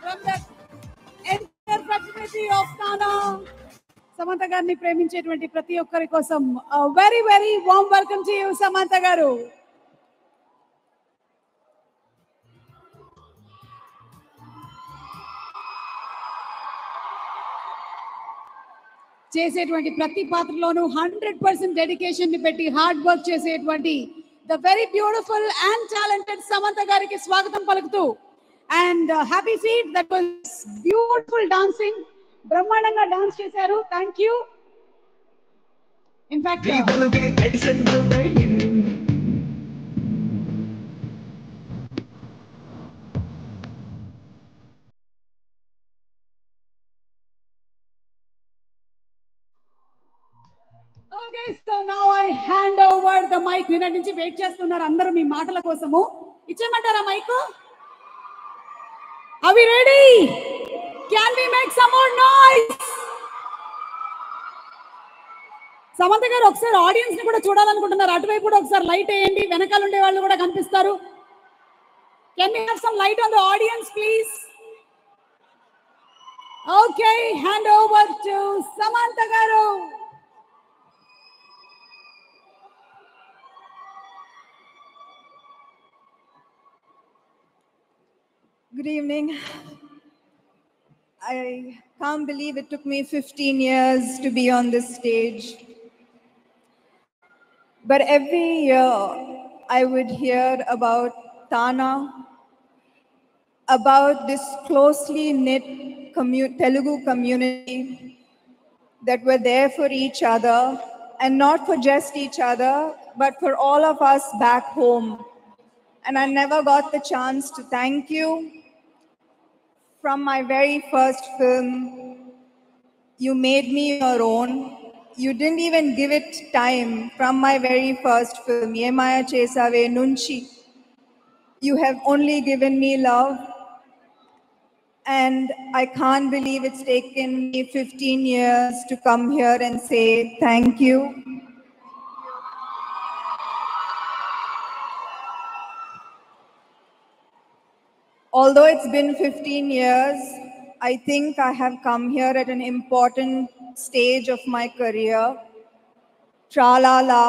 from the entire fraternity of Tana. Samantha గారిని ప్రేమించేటువంటి ప్రతి ఒక్కరి కోసం very very warm welcome to you Samantha గారు. చేసేటువంటి ప్రతి పాత్రలోనూ 100% డెడికేషన్ ని పెట్టి హార్డ్ వర్క్ చేసేటువంటి the very beautiful and talented Samantha గారికి స్వాగతం పలుకుతూ and happy seat that was beautiful dancing, బ్రహ్మాండంగా డాన్స్ చేశారు. Thank you. In fact Okay, so now I hand over the mic. నిన్న నుంచి వెయిట్ చేస్తున్నారు అందరూ మీ మాటల కోసము. ఇచ్చేయమంటారా mic? Are we ready? Can we make some more noise? Samantha garu ఒకసారి ఆడియన్స్ ని కూడా చూడాలనుకుంటున్నారు. అటువైపు కూడా ఒకసారి లైట్ వేయండి, వెనకాల ఉండే వాళ్ళు కూడా కనిపిస్తారు. Can we have some light on the audience, please? Okay, hand over to Samantha garu. Good evening. I can't believe it took me 15 years to be on this stage. But every year I would hear about Tana, about this closely knit Telugu community that were there for each other, and not for just each other, but for all of us back home. And I never got the chance to thank you. From my very first film, you made me your own. You didn't even give it time. From my very first film, Yemaya Chesave Nunchi, you have only given me love. And I can't believe it's taken me 15 years to come here and say thank you. Although it's been 15 years, I think I have come here at an important stage of my career. Tralala,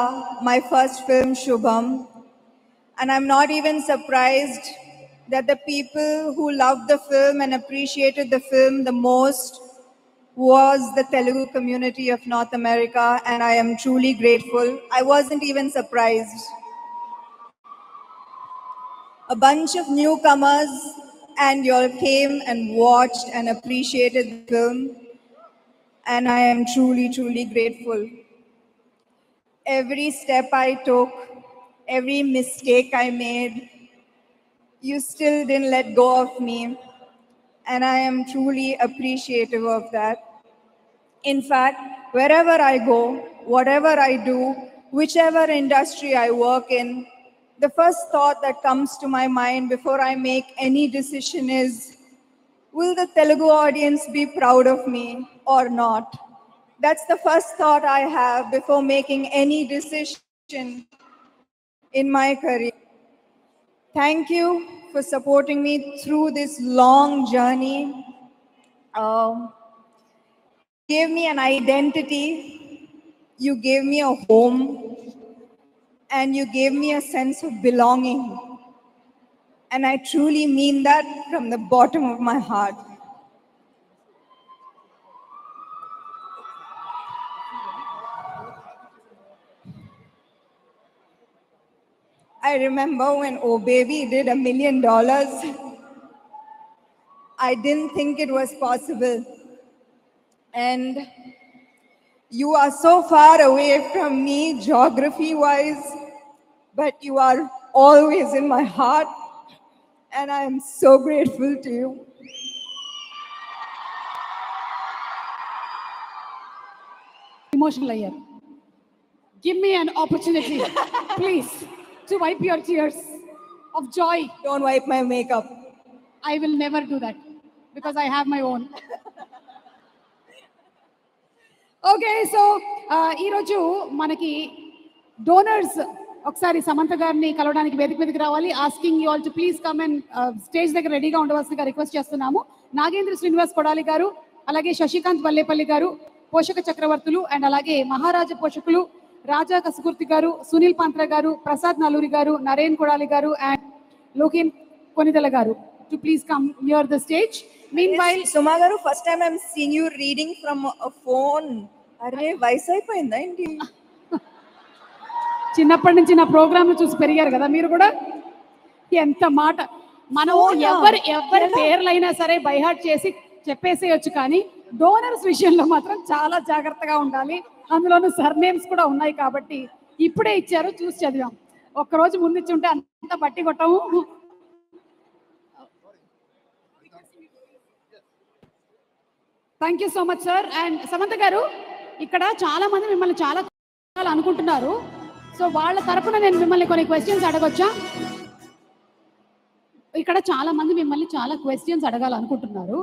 my first film, Shubham. And I'm not even surprised that the people who loved the film and appreciated the film the most was the Telugu community of North America, and I am truly grateful. I wasn't even surprised. A bunch of newcomers and you all came and watched and appreciated the film, and I am truly, truly grateful. Every step I took, every mistake I made, you still didn't let go of me, and I am truly appreciative of that. In fact, wherever I go, whatever I do, whichever industry I work in, the first thought that comes to my mind before I make any decision is, will the Telugu audience be proud of me or not? That's the first thought I have before making any decision in my career. Thank you for supporting me through this long journey. You gave me an identity, you gave me a home, and you gave me a sense of belonging. And I truly mean that from the bottom of my heart. I remember when Oh Baby did $1 million. I didn't think it was possible. And you are so far away from me geography-wise, but you are always in my heart, and I am so grateful to you. Emotional ayyar. Give me an opportunity, please, to wipe your tears of joy. Don't wipe my makeup. I will never do that because I have my own. Okay, so ఈరోజు మనకి donors ఒకసారి సమంత గారిని కలవడానికి వేదిక మీదకి రావాలి. Asking you all to please come and stage దగ్గర రెడీగా ఉండవలసిందిగా రిక్వెస్ట్ చేస్తున్నాము. నాగేంద్ర శ్రీనివాస్ కొడాలి గారు, అలాగే శశికాంత్ వల్లేపల్లి గారు, పోషక చక్రవర్తులు అండ్ అలాగే మహారాజా పోషకులు రాజా కసుకుర్తి గారు, సునీల్ పాంత్ర గారు, ప్రసాద్ నలూరి గారు, నరేన్ కొడాలి గారు అండ్ లోకేన్ కొనిదల గారు to please come here the stage. Meanwhile, Suma garu, first time I'm seeing you reading from a phone. అరే వయసు అయిపోయిందా ఏంటి? చిన్నప్పటి నుంచి నా ప్రోగ్రామ్ చూసి పెరిగారు కదా మీరు కూడా. ఎంత మాట మనం ఎవరి పేర్లైనా సరే బైహార్ట్ చేసి చెప్పేసేయచ్చు, కానీ డోనర్స్ విషయంలో మాత్రం చాలా జాగ్రత్తగా ఉండాలి. అందులోనూ సర్నేమ్స్ కూడా ఉన్నాయి కాబట్టి ఇప్పుడే ఇచ్చారు, చూసి చదివాం. ఒక్కరోజు ముందు ఇచ్చి ఉంటే అంత బట్టి కొట్టము. Thank you so much sir. And Samantha garu, ఇక్కడ చాలా మంది మిమ్మల్ని చాలా అనుకుంటున్నారు. సో వాళ్ళ తరపున నేను మిమ్మల్ని కొన్ని క్వశ్చన్స్ అడగొచ్చా? ఇక్కడ చాలా మంది మిమ్మల్ని చాలా క్వశ్చన్స్ అడగాలనుకుంటున్నారు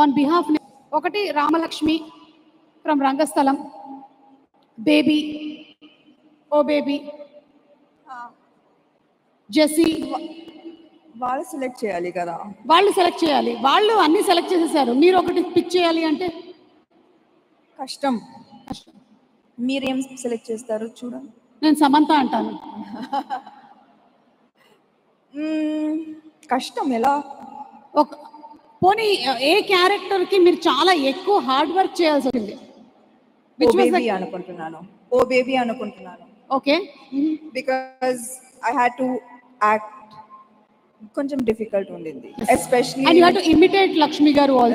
ఆన్ బిహాఫ్. ఒకటి Ramalakshmi from Rangasthalam, baby, oh baby, Jessie. వాళ్ళు సెలెక్ట్ చేయాలి కదా? వాళ్ళు సెలెక్ట్ చేయాలి. వాళ్ళు అన్ని సెలెక్ట్ చేసేసారు, మీరు ఒకటి పిక్ చేయాలి అంటే కష్టం. మీరేం సెలెక్ట్ చేస్తారు చూడండి. నేను సమంత అంటాను. కష్టం ఎలా? ఒక పోనీ ఏ క్యారెక్టర్ కి మీరు చాలా ఎక్కువ హార్డ్ వర్క్ చేయాల్సి వచ్చింది? అనుకుంటున్నాను, ఓ బేబీ అనుకుంటున్నాను. Okay, because I had to act, కొంచెం డిఫికల్ట్ ఉండింది, especially and you have to imitate Lakshmi గారు ఆల్సో.